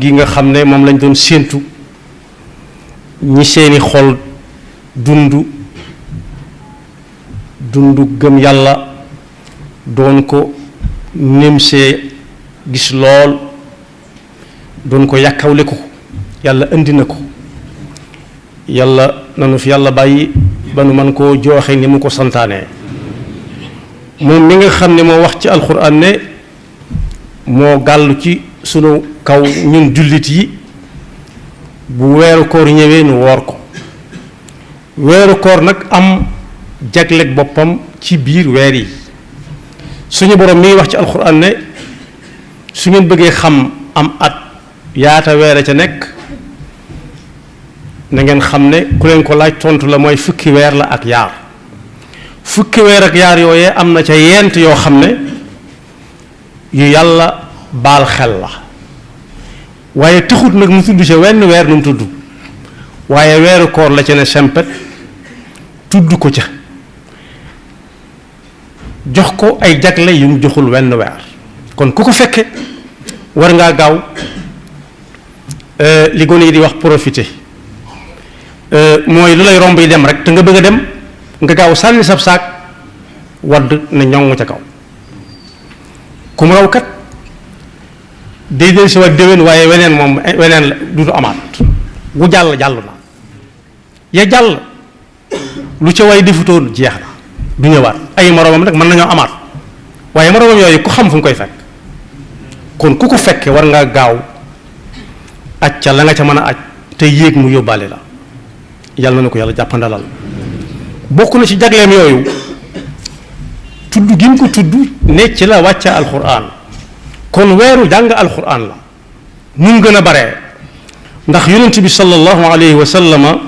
gi nga xam ne moom lañ doon séentu ñi seeni xol dundu gëm yàlla doon ko nimsee gis lool doon ko yàkkawle ko yàlla indi na ko yàlla nanu fi yàlla bàyyi ba nu man koo jooxe ni mu ko santaane moom mi nga xam ne moo wax ci alxuraan ne moo gàllu ci sunu kaw ñun jullit yi bu weeru koor ñëwee nu woor ko weeru koor nag am jagleeg boppam ci biir weer yi suñu borom mi ngi wax ci alxuraan ne su ngeen bëggee xam am at yaata weer a ca nekk na ngeen xam ne ku leen ko laaj tontu la mooy fukki weer la ak yaar fukki weer ak yaar yooyee am na ca yent yoo xam ne yu yàlla baal xel la waaye taxut nag mu tudd ca wenn weer nu mu tudd waaye weeru koor la ca ne sempet tudd ko ca jox ko ay jagle yu mu joxul wenn weer kon ku ko fekke war ngaa gaaw li gone yi di wax profité mooy lu lay romb yi dem rek te nga bëgg a dem nga gaaw sànni sab saak wadd na ñoŋ ca kaw ku mu raw kat day del si waat déwén waaye weneen la dutu amaat wu jàll na ya jàll lu ca way defutoon jeex na du ñëwaat ay moroomam rek mën nañoo amaat waaye moroomam yooyu ku xam fu nga koy fekk kon ku ko fekke war ngaa gaaw aj ca la nga ca mën a aj te yéeg mu yóbbaale la yàlla na ko yàlla jàppandalal bokk na ci jagleem yooyu tudd gi mu ko tudd ne ci la wàcce alxuraan kon weeru jàng alxuraan la mun gën a bare ndax yonent bi sallallahu alayhi wa sallama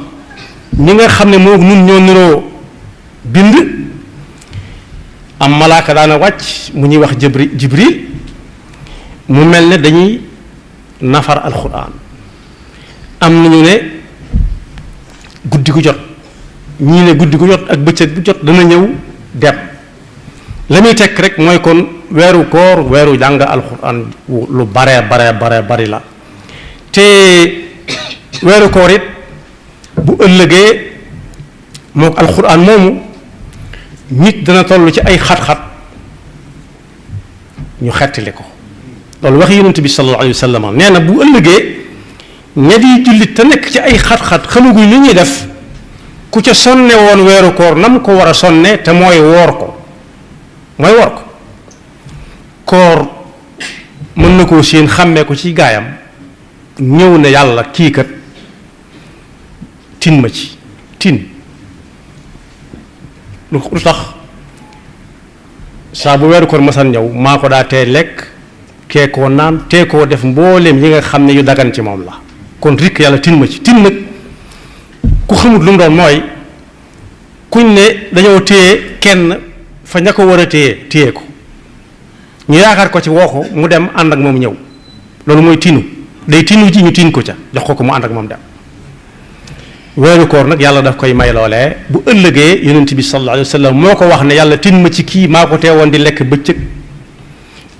ñi nga xam ne moo nun ñoo niroo bind am malaaka daana wàcc mu ñuy wax jibril mu mel ne dañuy nafar alxuraan am nañu ne guddi gu jot ñii ne guddi gu jot ak bëccëg bu jot dana ñëw dem la muy tekk rek mooy kon weeru koor weeru jàng alxuraan lu bari la te weeru koor it bu ëllëgee mook alxuraan moomu nit dana toll ci ay xat-xat ñu xettali ko loolu wax yonent bi sallallahu alayhi wa sallam nee na bu ëllëgee ña di jullit te nekk ci ay xat-xat xamaguñ li ñuy def ku ca sonne woon weeru koor nam ko war a sonne te mooy woor ko koor mën na koo séen xàmmee ko ci gaayam ñëw ne yàlla kii kat tin ma ci tin lu tax saa bu weeru koor masan ñëw maa ko daa tee lekk kee koo naan tee koo def mbooleem yi nga xam ne yu dagan ci moom la kon rikk yàlla tin ma ci tin nag ku xamut lu mu doon mooy kuñ ne dañoo téye kenn fa ña ko war a téye ko ñu yaakaar ko ci woo ko mu dem ànd ak moom ñëw loolu mooy tinu day tinu ji ñu tin ko ca jox ko mu ànd ak moom dem weeru koor nag yàlla daf koy may loolee bu ëllëgee yonent bi sallallahu alayhi wa sallam moo ko wax ne yàlla tin ma ci kii maa ko teewoon di lekk bëccëg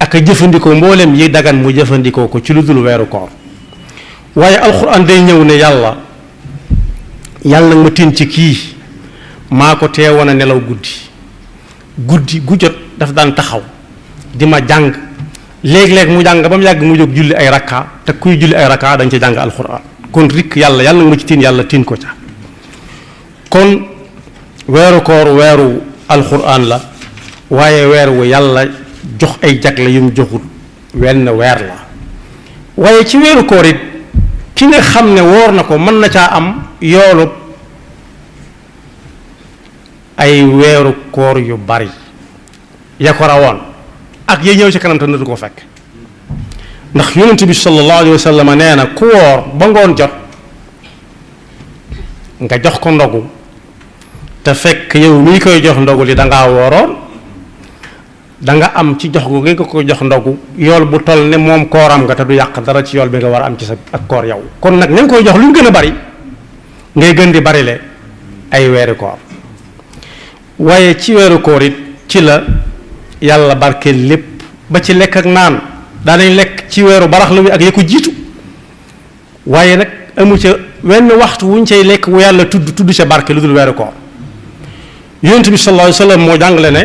ak a jëfandikoo mboolem yi dagan mu jëfandikoo ko ci lu dul weeru koor waaye alxuraan day ñëw ne yàlla nag ma tin ci kii maa ko teewoon a nelaw guddi gu jot daf daan taxaw di ma jàng léeg-léeg mu jàng ba mu yàgg mu jóg julli ay rakka te kuy julli ay rakka dañ ca jàng alxuraan kon rikk yàlla nag ma ci tin yàlla tin ko ca kon weeru koor weeru alxuraan la waaye weer wu yàlla jox ay jagle yu mu joxut wenn weer la waaye ci weeru koor it ki nga xam ne woor na ko mën na caa am yoolu ay weeru koor yu bari ya ko rawoon ak ya ñëw ci kanam te na du ko fekk ndax yonent bi sallallahu alayhi wa sallam nee na ku woor ba ngoon jot nga jox ko ndogu te fekk yow mi koy jox ndogu li dangaa wooroon danga am ci jox gu nga ko jox ndogu yool bu toll ne moom kooram nga te du yàq dara ci yool bi nga war a am ci sa ak koor yow kon nag ña ngi koy jox lu ñu gën a bari ngay gën di bari le ay weeri koor waaye ci weeru koor it ci la yàlla barkeel lépp ba ci lekk ak naan daanañ lekk ci weeru baraxlu wi ak ya ko jiitu waaye nag amu ca wenn waxtu wuñ cay lekk wu yàlla tudd ca barke lu dul weeru koor yonent bi sallallahu alayhi wa sallam moo jàngale ne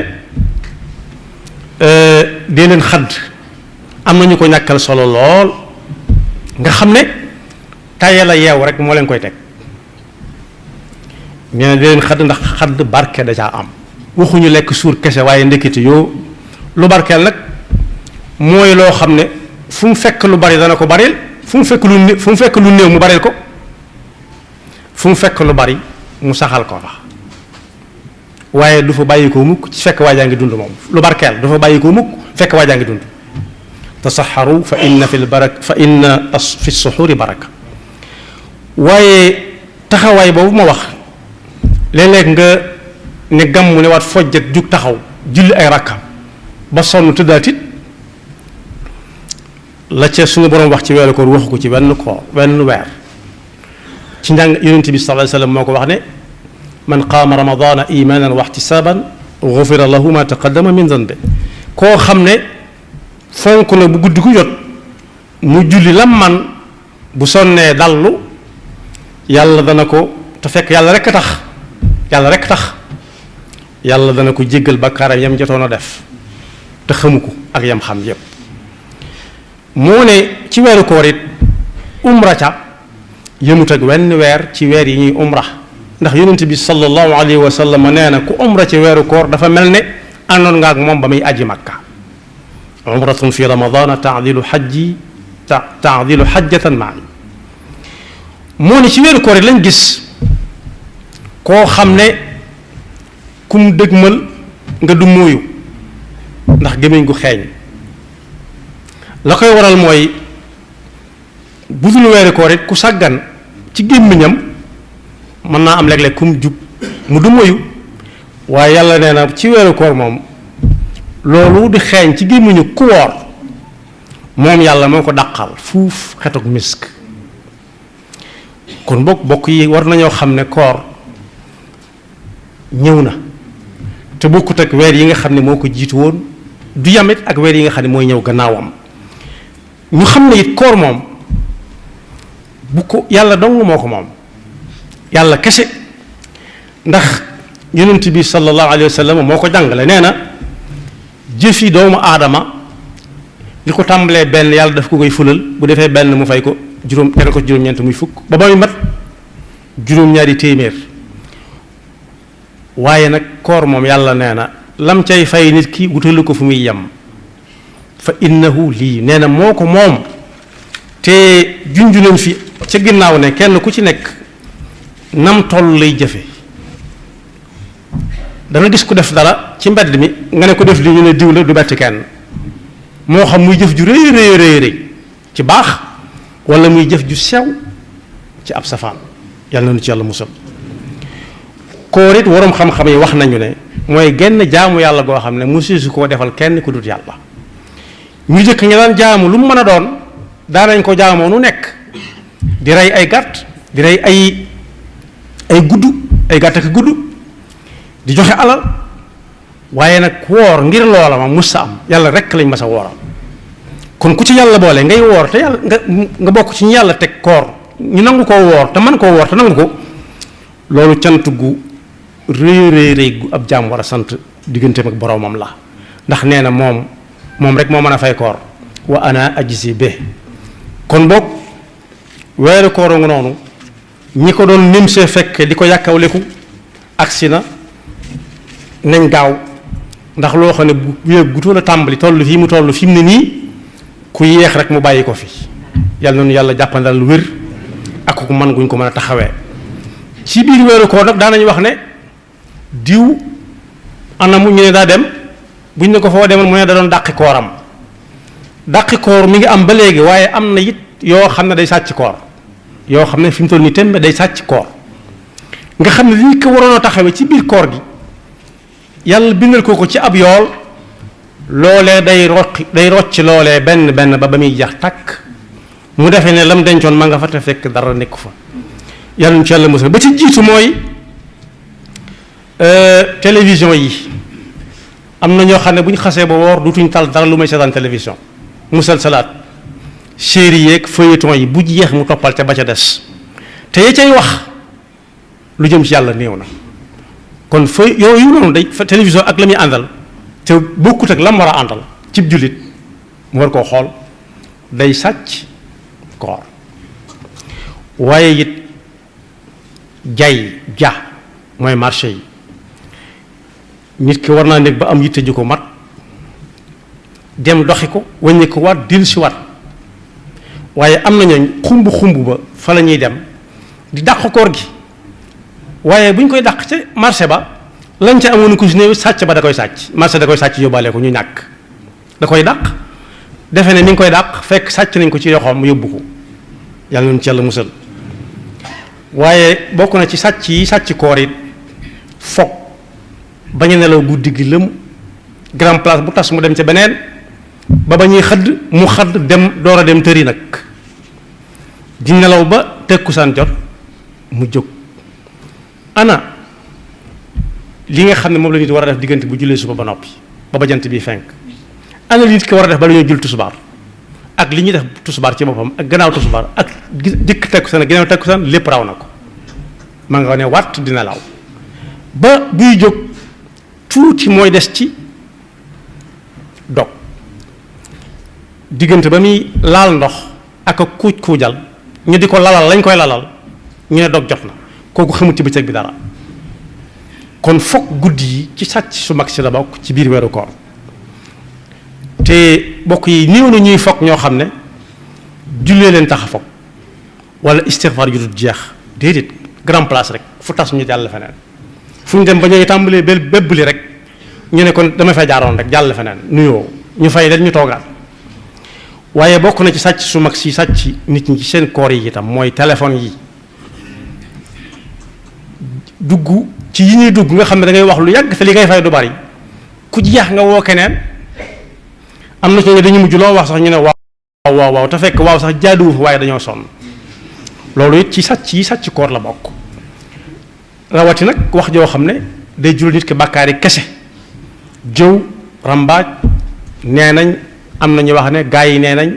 dee leen xadd am na ñu ko ñàkkal solo lool nga xam ne tayal a yeew rek moo leen koy teg nee na dee leen xadd ndax xadd barke da caa am waxuñu lekk suur kese waaye ndekkite yoo lu barkeel nag mooy loo xam ne fu mu fekk lu bari dana ko baril fu mu fekk lu néew mu baril ko fu mu fekk lu bari mu saxal ko fa waaye du fa bàyyi ko mukk ci fekk waajaa ngi dund moom lu barkeel du fa bàyyi ko mukk fekk waajaa ngi dund tasaxaru fa inna fi suxuri baraka waaye taxawaay boobu ma wax léeg-léeg nga ne gàmm ne waat fojjat jug taxaw julli ay rakkam ba sonn tëddaatit la ca suñu borom wax ci weeru koor waxu ko ci benn weer ci njàng yonent bi sallallahu alayhi wasallam moo ko wax ne man qaama ramadana imanan wa ihtisaban ghufira lahu ma taqaddama min dhanbi koo xam ne fonk na bu guddi gu jot mu julli lam man bu sonnee dallu yàlla dana ko te fekk yàlla rekk tax yàlla dana ko jéggal bakkaaram yam jotoon a def te xamu ko ak yam xam yépp moo ne ci weeru koor it umra ca yëmut ak wenn weer ci weer yi ñuy umra ndax yonent bi sallallahu alayhi wa sallam nee na ku umra ci weeru koor dafa mel ne àndoon nga ak moom ba muy aji makka umratun fi ramadana taadilu xajjatan maa moo ne ci weeru koor it lañ gis koo xam ne kum dëgmal nga du mooyu ndax gémmiñ gu xeeñ la koy waral mooy bu dul weeru koor it ku sàggan ci gémmiñam mën naa am léeg-léeg kum jub mu du moyu waaye yàlla nee na ci weeru koor moom loolu di xeeñ ci gémmiñu ku woor moom yàlla moo ko dàqal fuuf xetuk misk kon bokk yi war nañoo xam ne koor ñëw na te bokkut ak weer yi nga xam ne moo ko jiitu woon du yamit ak weer yi nga xam ne mooy ñëw gannaawam ñu xam ne it koor moom bu ko yàlla dong moo ko moom yàlla kese ndax yonent bi sallallahu alayhi wa sallam moo ko jàngale nee na jëfi doomu aadama li ko tàmbalee benn yàlla daf ko koy fulal bu defee benn mu fay ko tegal ko juróom-ñeent muy fukk ba muy mat juróom-ñaari téeméer waaye nag koor moom yàlla nee na lam cay fay nit ki wutalu ko fu muy yem fa innahu lii nee na moo ko moom te junju nañ fi ca ginnaaw ne kenn ku ci nekk nam toll lay jëfe danga gis ku def dara ci mbedd mi nga ne ko def li ñu ne diw la du bett kenn moo xam muy jëf ju rëy ci baax wala muy jëf ju sew ci ab safaan yàlla na nu ci yàlla musal koor it waroom xam-xam yi wax nañu ne mooy genn jaamu yàlla goo xam ne musu su koo defal kenn ku dut yàlla ñu jëkk ñi daan jaamu lu mu mën a doon daanañ ko jaamoo nu nekk di rey ay gàtt di rey ay gudd ay gàtt ak gudd di joxe alal waaye nag woor ngir loola ma mus sa am yàlla rekk lañ mas a wooral kon ku ci yàlla boole ngay woor te yàlla nga bokk ci ñu yàlla teg koor ñu nangu koo woor te mën koo woor te nangu ko loolu cant gu rëy gu ab jaam war a sant digganteem ak boroomam la ndax nee na moom rek moo mën a fay koor wa ana ajzi be kon boog weeru koor nga noonu ñi ko doon nim see fekk di ko yàkkawleku agsi na nañ gaaw ndax loo xam ne bu gutoon a tàmbali toll fii mu ne nii ku yéex rek mu bàyyi ko fi yàlla noonu yàlla jàppandal lu wér ak ku mën guñ ko mën a taxawee ci biir weeru koor nag daanañu wax ne diw anamu ñu ne daa dem buñ ne ko foo demoon mu ne da doon dàqi kooram dàqi koor mi ngi am ba léegi waaye am na it yoo xam ne day sàcc koor yoo xam ne fi mu toll nii tembe day sàcc koor nga xam ne li ñu ko waroon a taxawee ci biir koor gi yàlla bindal ko ci ab yool loolee day rocc loolee benn ba muy jax takk mu defee ne lam dencoon ma nga fa te fekk dara nekku fa yàlla ñu ci yàlla musal ba ci jiitu mooy télévision yi am na ñoo xam ne bu ñu xasee ba woor dutuñ tal dara lu may seetaan télévision musal salaat série yeeg feuilleton yi bu jeex mu toppal ca ba ca des te ya cay wax lu jëm ci yàlla néew na kon yooyu noonu day télévision ak la muy àndal te bokkut ak lam war a àndal cib jullit mu war koo xool day sàcc koor waaye it mooy marché yi nit ki war naa nekk ba am yitte ju ko mat dem doxi ko wàññi ko waat dil si waat waaye am na ñooñ xumb ba fa la ñuy dem di dàq koor gi waaye bu ñu koy dàq ca marché ba lañ ca amoon ku si néew sàcc ba da koy sàcc marché da koy sàcc yóbbaale ko ñu ñàkk da koy dàq defe ne mi ngi koy dàq fekk sàcc nañ ko ci yoxoom mu yóbbu ko yàlla nañu ci yàlla musal waaye bokk na ci sàcc yi sàcc koor it foog bañ a nelaw guddi gi lëm grand place bu tas mu dem ca beneen ba ñuy xëdd mu xëdd dem door a dem tëri nag di nelaw ba tekkusaan jot mu jóg ana li nga xam ne moom la nit war a def diggante bu jullee suba ba noppi ba jant bi fenk ana li nit ki war a def ba la ñuy jul tusubaar ak li ñuy def tusubaar ci boppam ak gannaaw tusubaar ak jëkk tekkusaan ak gannaaw tekkusaan lépp raw na ko ma nga ne wàtt di nelaw ba buy jóg tuuti mooy des ci dog diggante ba muy laal ndox ak a kuuj kuujal ñu di ko lalal lañ koy lalal ñu ne dog jot na kooku xamut ci bëccëg bi dara kon foog guddi yi ci sàcc su mag si la bokk ci biir weeru koor te bokk yi néew na ñuy foog ñoo xam ne jullee leen tax a foog wala istighfar yu dul jeex déedéet grand place rek fu tas ñu jàll feneen fu ñu dem ba ñooy tàmbalee bébbali rek ñu ne kon dama fay jaaroon rek jàll feneen nuyoo ñu fay leen ñu toogaat waaye bokk na ci sàcc su mag si sàcc nit ñi ci seen koor yi itam mooy téléphone yi dugg ci yi ñuy dugg nga xam ne da ngay wax lu yàgg te li ngay fay du bari ku jeex nga woo keneen am na ci dañu mujj loo wax sax ñu ne waaw te fekk waaw sax jaaduwu fa waaye dañoo sonn loolu it ci sàcc yi sàcc koor la bokk rawati nag wax joo xam ne day jural nit ki bàkkaari kese jëw rambaaj nee nañ am na ñu wax ne gaa yi nee nañ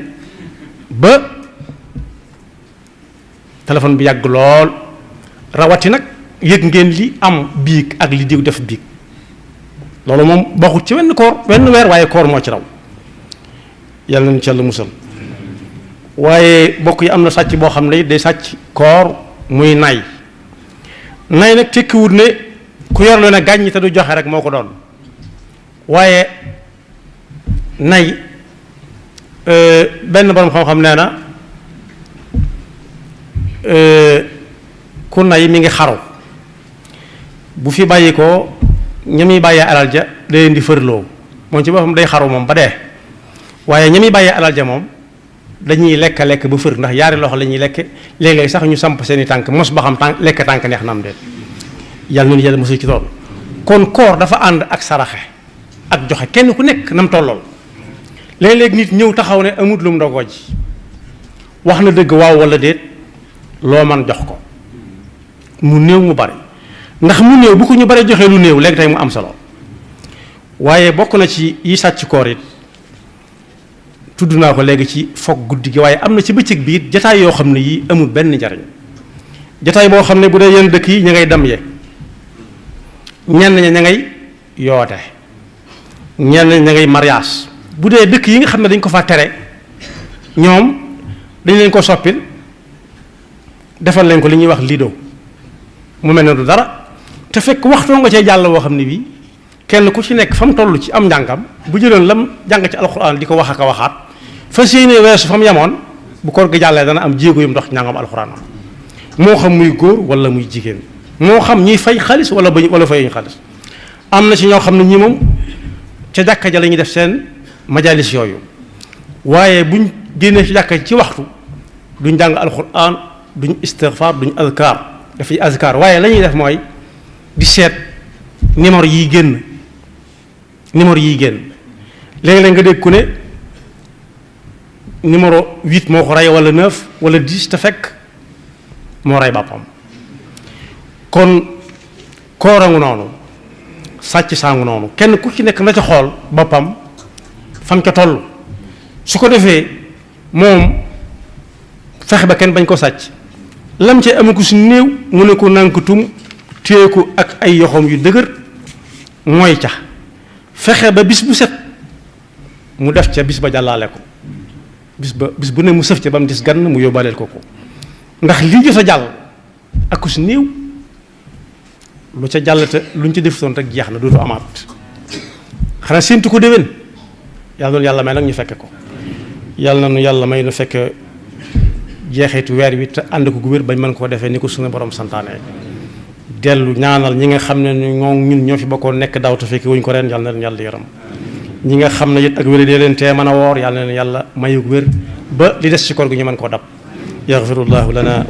ba téléphone bi yàgg lool rawati nag yëg ngeen li am biig ak li diw def biig loolu moom bokkut ci wenn weer waaye koor moo ci raw yàlla nañu ci yàlla musal waaye bokk yi am na sàcc boo xam ne day sàcc koor muy nay nag tekkiwut ne ku yor lu ne gàññi te du joxe rek moo ko doon waaye nay benn borom xam-xam nee na ku nay mi ngi xaru bu fi bàyyi ko ña muy bàyyee alal ja da leen di fërloo moom ci boppam day xaru moom ba dee waaye ña muy bàyyee alal ja moom dañuy lekk ba fër ndax yaari loxo la ñuy lekk léeg-léeg sax ñu samp seeni tànk mos ba xam tànk lekk tànk neex na am déet yàlla noonu yàlla mosul ci tool kon koor dafa ànd ak saraxe ak joxe kenn ku nekk nam tollool léeg-léeg nit ñëw taxaw ne amut lu mu ndogoo ji wax na dëgg waaw wala déet loo man jox ko mu néew mu bari ndax mu néew bu ko ñu bari joxee lu néew léegi tey mu am solo waaye bokk na ci yi sàcc koor it tudd naa ko léegi ci foog guddi gi waaye am na ci bëccëg bi it jataay yoo xam ne yii amul benn njariñ jataay boo xam ne bu dee yenn dëkk yi ña ngay dem ye ñenn ña ngay yoote ñenn ña ngay mariage bu dee dëkk yi nga xam ne dañ ko fa tere ñoom dañ leen ko soppil defal leen ko li ñuy wax lido mu mel ne du dara te fekk waxtoo nga cee jàll woo xam ne bii kenn ku ci nekk fa mu toll ci am njàngam bu jëloon lam jàng ci alxuraan di ko wax ak a waxaat fas yéene weesu fa mu yemoon bu koor gi jàllee dana am jéego yu mu dox njàngam alxuraan moo xam muy góor wala muy jigéen moo xam ñuy fay xaalis wala fayuñu xaalis am na ci ñoo xam ne ñi moom ca jàkka ja la ñuy def seen majalis yooyu waaye buñ génnee ci jàkka ci waxtu duñ jàng alxuraan duñ istighfar duñ azkar dafay azkar waaye la ñuy def mooy di seet numéro yi génn léeg-léeg nga dégg ku ne numéro 8 moo ko rey wala 9 wala 10 te fekk moo rey boppam kon koorangu noonu sàcc saangu noonu kenn ku ci nekk na ca xool boppam fam ca toll su ko defee moom fexe ba kenn bañ ko sàcc lam ci amu ko si néew mu ne ko nankutum téye ko ak ay yoxoom yu dëgër mooy ca fexe ba bis bu set mu def ca bis ba jàllaale ko bis bu ne mu sëf ca ba mu dis gann mu yóbbaaleel ko ndax lii jot a jàll ak ku si néew lu ca jàll te luñ ci defutoon rek jeex na dootu amaat xanaa séentu ko déwén yàlla may nag ñu fekke ko yàlla na nu yàlla may nu fekk jeexitu weer wi te ànd ko gu wér bañ mën koo defee ni ko suñu borom santaane dellu ñaanal ñi nga xam ne ñun ñoo fi bokkoon nekk daaw te fekk wuñ ko ren yàlla na leen yàlla yaram ñi nga xam ne it ak wér dee leen tee mën a woor yàlla na leen yàlla mayu wér ba li des ci koor gi ñu mën koo dab yaxfirullahu lana